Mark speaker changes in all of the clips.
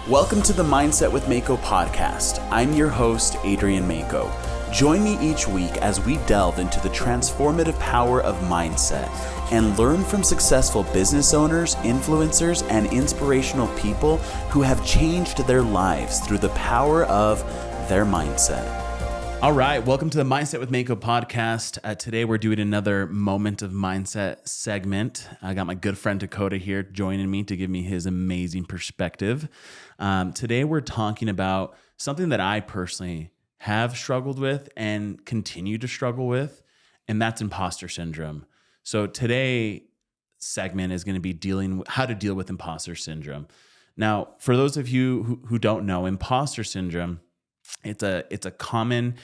Speaker 1: Welcome to the Mindset with Mako podcast. I'm your host, Adrian Mako. Join me each week as we delve into the transformative power of mindset and learn from successful business owners, influencers, and inspirational people who have changed their lives through the power of their mindset. All right, welcome to the Mindset with Mako podcast. Today we're doing another Moment of Mindset segment. I got my good friend Dakota here joining me to give me his amazing perspective. Today we're talking about something that I personally have struggled with and continue to struggle with, and that's imposter syndrome. So today's segment is going to be how to deal with imposter syndrome. Now, for those of you who don't know, imposter syndrome, it's a common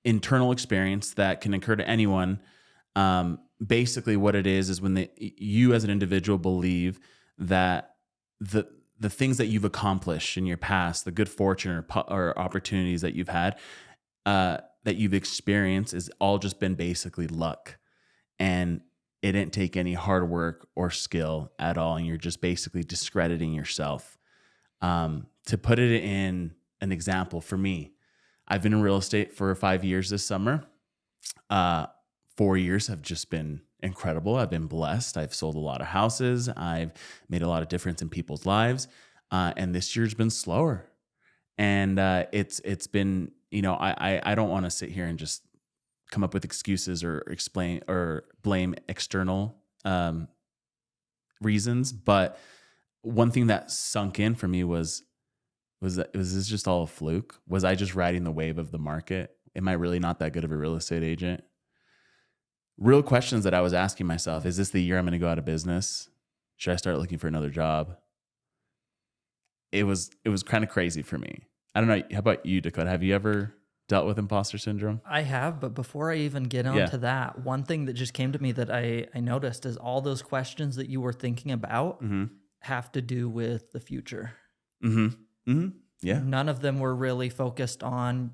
Speaker 1: internal experience that can occur to anyone. Basically, what it is when you as an individual believe that the things that you've accomplished in your past, the good fortune or opportunities that you've had, that you've experienced, is all just been basically luck, and it didn't take any hard work or skill at all, and you're just basically discrediting yourself. To put it in an example, for me, I've been in real estate for 5 years this summer. 4 years have just been incredible. I've been blessed. I've sold a lot of houses. I've made a lot of difference in people's lives. And this year's been slower. And it's been, I don't want to sit here and just come up with excuses or explain or blame external reasons. But one thing that sunk in for me was this just all a fluke? Was I just riding the wave of the market? Am I really not that good of a real estate agent? Real questions that I was asking myself: is this the year I'm going to go out of business? Should I start looking for another job? It was kind of crazy for me. I don't know. How about you, Dakota? Have you ever dealt with imposter syndrome?
Speaker 2: I have, but before I even get onto that, one thing that just came to me that I noticed is all those questions that you were thinking about have to do with the future.
Speaker 1: Mm-hmm. Mm-hmm. Yeah.
Speaker 2: None of them were really focused on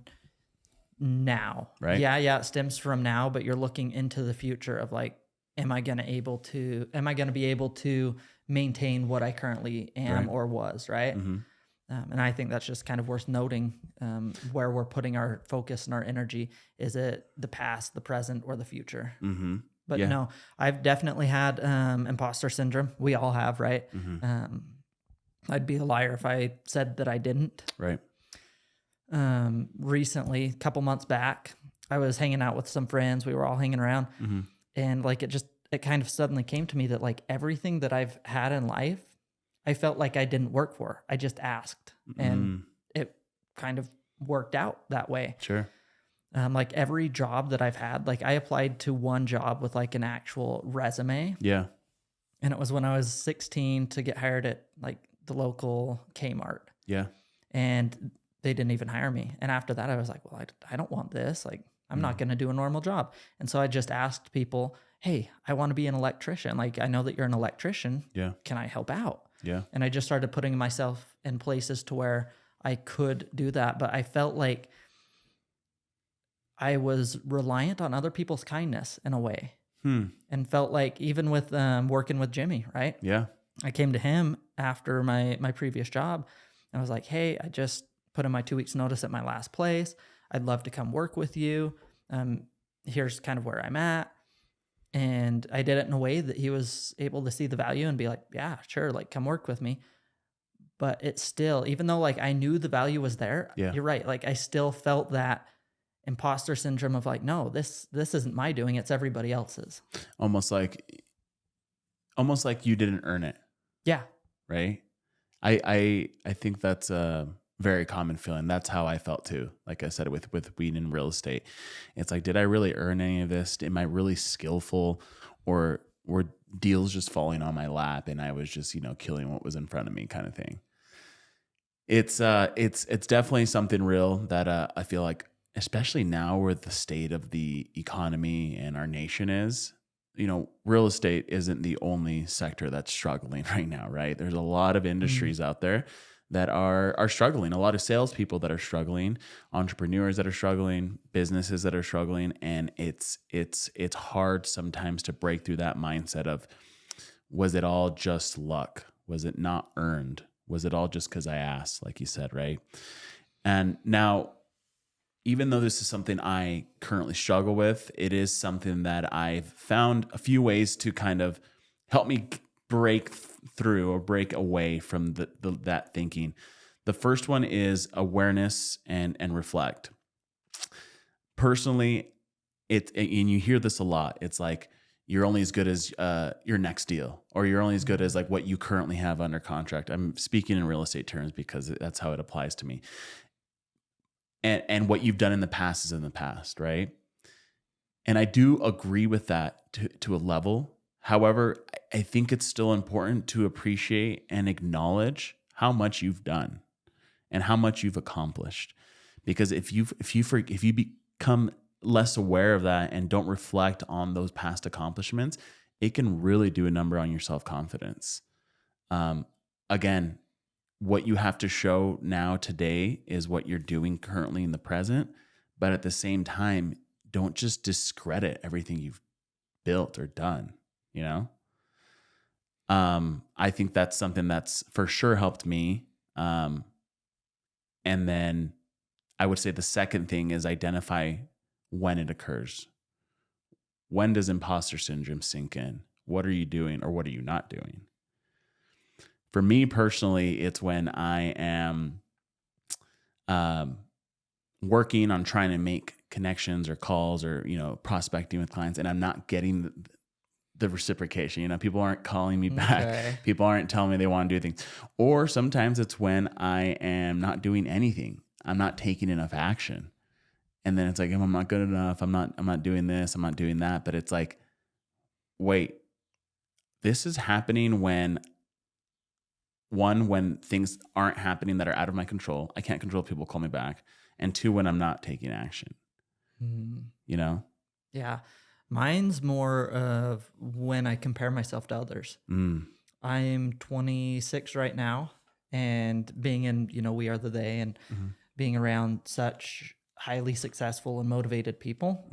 Speaker 2: now.
Speaker 1: Right.
Speaker 2: Yeah. It stems from now, but you're looking into the future of like, am I going to be able to maintain what I currently am or was, right? Mm-hmm. And I think that's just kind of worth noting, where we're putting our focus and our energy. Is it the past, the present, or the future?
Speaker 1: Mm-hmm.
Speaker 2: But no, I've definitely had imposter syndrome. We all have, right?
Speaker 1: Mm-hmm.
Speaker 2: I'd be a liar if I said that I didn't.
Speaker 1: Right.
Speaker 2: Recently, a couple months back, I was hanging out with some friends. We were all hanging around, and like it kind of suddenly came to me that like everything that I've had in life, I felt like I didn't work for. I just asked, and it kind of worked out that way.
Speaker 1: Sure.
Speaker 2: Like every job that I've had, like I applied to one job with like an actual resume.
Speaker 1: Yeah.
Speaker 2: And it was when I was 16 to get hired at like the local Kmart.
Speaker 1: Yeah.
Speaker 2: And they didn't even hire me. And after that, I was like, well, I don't want this. Like, I'm not going to do a normal job. And so I just asked people, hey, I want to be an electrician. Like, I know that you're an electrician.
Speaker 1: Yeah.
Speaker 2: Can I help out?
Speaker 1: Yeah.
Speaker 2: And I just started putting myself in places to where I could do that. But I felt like I was reliant on other people's kindness in a way. And felt like even with working with Jimmy, right?
Speaker 1: Yeah.
Speaker 2: I came to him after my previous job. I was like, hey, I just put in my 2 weeks notice at my last place. I'd love to come work with you. Here's kind of where I'm at. And I did it in a way that he was able to see the value and be like, yeah, sure. Like, come work with me. But it's still, even though like I knew the value was there, you're right. Like I still felt that imposter syndrome of like, no, this isn't my doing. It's everybody else's.
Speaker 1: Almost like you didn't earn it.
Speaker 2: Yeah.
Speaker 1: Right. I think that's a very common feeling. That's how I felt too. Like I said, with being in real estate, it's like, did I really earn any of this? Am I really skillful, or were deals just falling on my lap and I was just, killing what was in front of me, kind of thing? It's definitely something real that I feel like, especially now where the state of the economy and our nation is, real estate isn't the only sector that's struggling right now, right? There's a lot of industries out there that are struggling, a lot of salespeople that are struggling, entrepreneurs that are struggling, businesses that are struggling. And it's hard sometimes to break through that mindset of, was it all just luck? Was it not earned? Was it all just because I asked, like you said, right? And now, even though this is something I currently struggle with, it is something that I've found a few ways to kind of help me break through or break away from that thinking. The first one is awareness and reflect. Personally, and you hear this a lot. It's like, you're only as good as your next deal, or you're only as good as like what you currently have under contract. I'm speaking in real estate terms because that's how it applies to me. And what you've done in the past is in the past, right? And I do agree with that to a level. However, I think it's still important to appreciate and acknowledge how much you've done and how much you've accomplished. Because if you become less aware of that and don't reflect on those past accomplishments, it can really do a number on your self-confidence. Again, what you have to show now today is what you're doing currently in the present. But at the same time, don't just discredit everything you've built or done, you know? I think that's something that's for sure helped me. And then I would say the second thing is identify when it occurs. When does imposter syndrome sink in? What are you doing or what are you not doing? For me personally, it's when I am working on trying to make connections or calls or, prospecting with clients, and I'm not getting the reciprocation. People aren't calling me back.
Speaker 2: Okay.
Speaker 1: People aren't telling me they want to do things. Or sometimes it's when I am not doing anything. I'm not taking enough action. And then it's like, I'm not good enough. I'm not doing this. I'm not doing that. But it's like, wait, this is happening when things aren't happening that are out of my control. I can't control if people call me back. And two, when I'm not taking action,
Speaker 2: Yeah. Mine's more of when I compare myself to others. I'm 26 right now, and being in, We Are the They, and being around such highly successful and motivated people,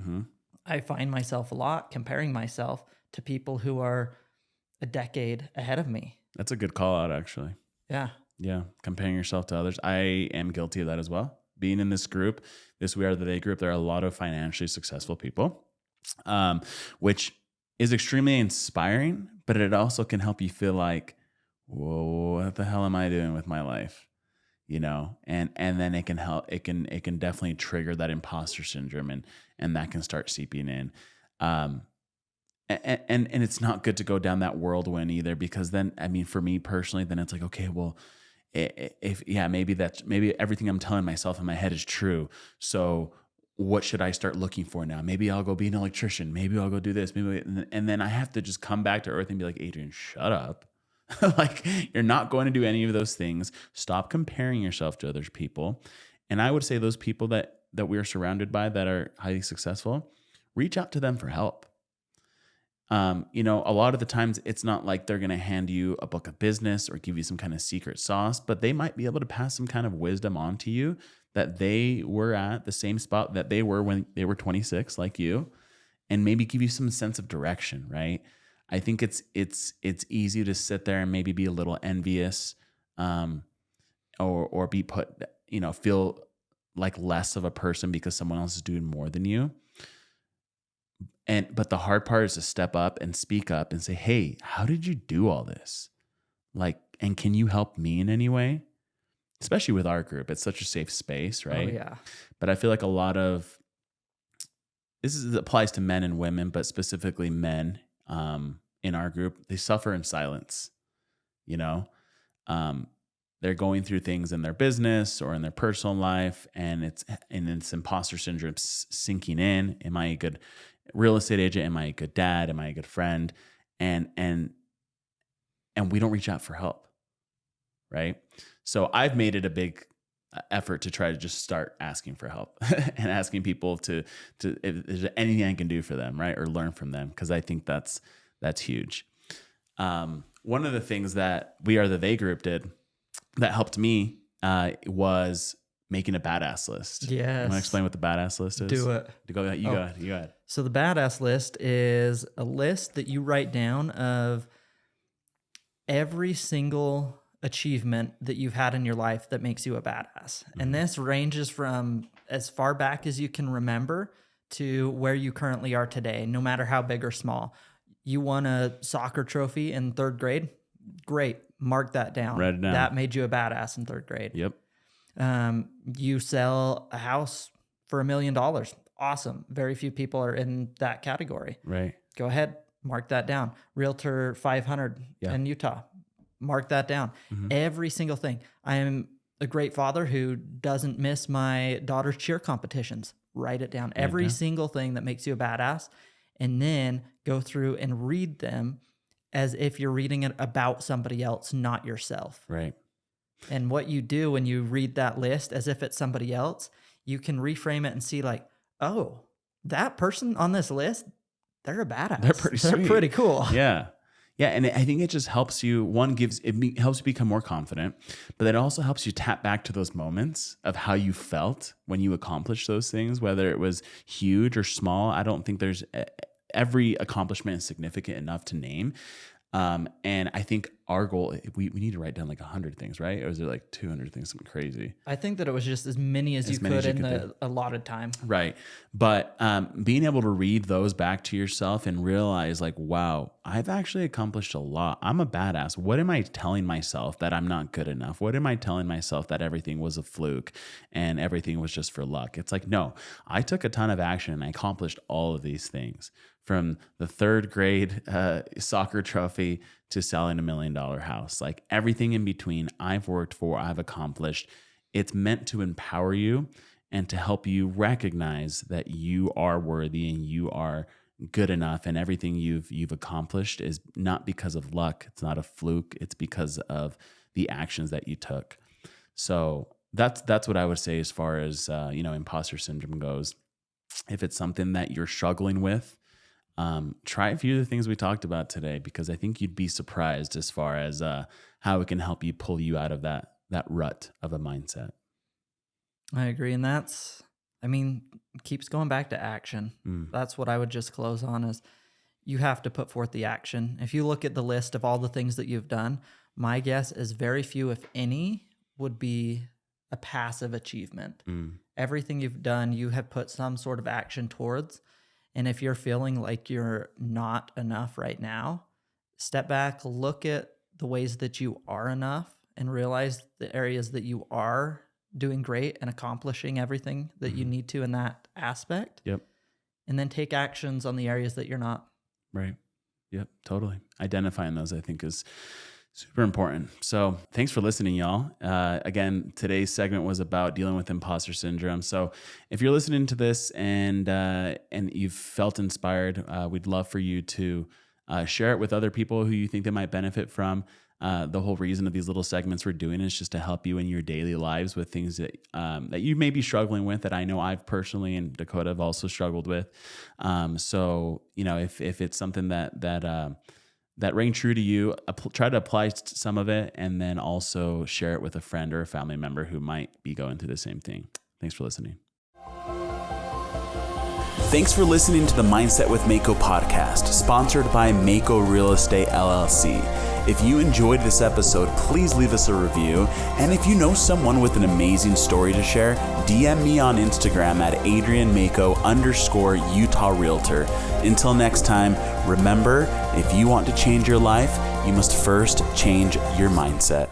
Speaker 2: I find myself a lot comparing myself to people who are a decade ahead of me.
Speaker 1: That's a good call out, actually.
Speaker 2: Yeah.
Speaker 1: Yeah. Comparing yourself to others. I am guilty of that as well. Being in this group, this We Are the They group, there are a lot of financially successful people, which is extremely inspiring, but it also can help you feel like, whoa, what the hell am I doing with my life? And then it can help, it can definitely trigger that imposter syndrome, and that can start seeping in. And it's not good to go down that whirlwind either, because then, for me personally, then it's like, okay, well, maybe everything I'm telling myself in my head is true. So what should I start looking for now? Maybe I'll go be an electrician. Maybe I'll go do this. And then I have to just come back to earth and be like, Adrian, shut up. Like, you're not going to do any of those things. Stop comparing yourself to other people. And I would say those people that we are surrounded by that are highly successful, reach out to them for help. A lot of the times it's not like they're going to hand you a book of business or give you some kind of secret sauce, but they might be able to pass some kind of wisdom on to you that they were at the same spot that they were when they were 26, like you, and maybe give you some sense of direction, right? I think it's easy to sit there and maybe be a little envious, or be put, feel like less of a person because someone else is doing more than you. But the hard part is to step up and speak up and say, hey, how did you do all this? And can you help me in any way? Especially with our group. It's such a safe space, right?
Speaker 2: Oh, yeah.
Speaker 1: But I feel like a lot of, applies to men and women, but specifically men in our group, they suffer in silence. They're going through things in their business or in their personal life, and it's imposter syndrome sinking in. Am I a good real estate agent? Am I a good dad? Am I a good friend? And we don't reach out for help, right? So I've made it a big effort to try to just start asking for help and asking people to if there's anything I can do for them, right? Or learn from them, because I think that's huge. One of the things that We Are the They group did that helped me was making a badass list.
Speaker 2: Yes.
Speaker 1: You want to explain what the badass list is?
Speaker 2: Do it.
Speaker 1: Go ahead.
Speaker 2: So the badass list is a list that you write down of every single achievement that you've had in your life that makes you a badass. And this ranges from as far back as you can remember to where you currently are today, no matter how big or small. You won a soccer trophy in 3rd grade. Great. Mark that down.
Speaker 1: Write it down.
Speaker 2: That made you a badass in 3rd grade.
Speaker 1: Yep.
Speaker 2: You sell a house for $1 million. Awesome. Very few people are in that category.
Speaker 1: Right.
Speaker 2: Go ahead. Mark that down. Realtor 500 in Utah. Mark that down. Every single thing. I am a great father who doesn't miss my daughter's cheer competitions. Write it down. Every single thing that makes you a badass. And then go through and read them as if you're reading it about somebody else, not yourself.
Speaker 1: Right.
Speaker 2: And what you do when you read that list as if it's somebody else, you can reframe it and see like, oh, that person on this list, they're a badass.
Speaker 1: They're pretty sweet.
Speaker 2: They're pretty cool.
Speaker 1: Yeah. Yeah. And I think it just helps you, helps you become more confident, but it also helps you tap back to those moments of how you felt when you accomplished those things, whether it was huge or small. I don't think there's every accomplishment is significant enough to name. And I think our goal, we need to write down like 100 things, right? Or is it like 200 things, something crazy?
Speaker 2: I think that it was just as many as you could in the allotted time.
Speaker 1: Right. But being able to read those back to yourself and realize like, wow, I've actually accomplished a lot. I'm a badass. What am I telling myself that I'm not good enough? What am I telling myself that everything was a fluke and everything was just for luck? It's like, no, I took a ton of action and I accomplished all of these things. From the 3rd grade soccer trophy to selling $1 million house, like everything in between, I've worked for, I've accomplished. It's meant to empower you and to help you recognize that you are worthy and you are good enough, and everything you've accomplished is not because of luck. It's not a fluke. It's because of the actions that you took. So that's what I would say as far as imposter syndrome goes. If it's something that you're struggling with, try a few of the things we talked about today, because I think you'd be surprised as far as how it can help you pull you out of that rut of a mindset.
Speaker 2: I agree. And keeps going back to action. That's what I would just close on is you have to put forth the action. If you look at the list of all the things that you've done, my guess is very few, if any, would be a passive achievement. Everything you've done, you have put some sort of action towards. And if you're feeling like you're not enough right now, step back, look at the ways that you are enough and realize the areas that you are doing great and accomplishing everything that you need to in that aspect.
Speaker 1: Yep.
Speaker 2: And then take actions on the areas that you're not.
Speaker 1: Right. Yep. Totally. Identifying those, I think, is super important. So thanks for listening, y'all. Again, today's segment was about dealing with imposter syndrome. So if you're listening to this and you've felt inspired, we'd love for you to share it with other people who you think they might benefit from. The whole reason of these little segments we're doing is just to help you in your daily lives with things that you may be struggling with, that I know I've personally and Dakota have also struggled with. So, if it's something that rang true to you, try to apply some of it, and then also share it with a friend or a family member who might be going through the same thing. Thanks for listening.
Speaker 3: Thanks for listening to the Mindset with Mako podcast, sponsored by Mako Real Estate LLC. If you enjoyed this episode, please leave us a review. And if you know someone with an amazing story to share, DM me on Instagram at AdrianMako_Utah Realtor. Until next time, remember, if you want to change your life, you must first change your mindset.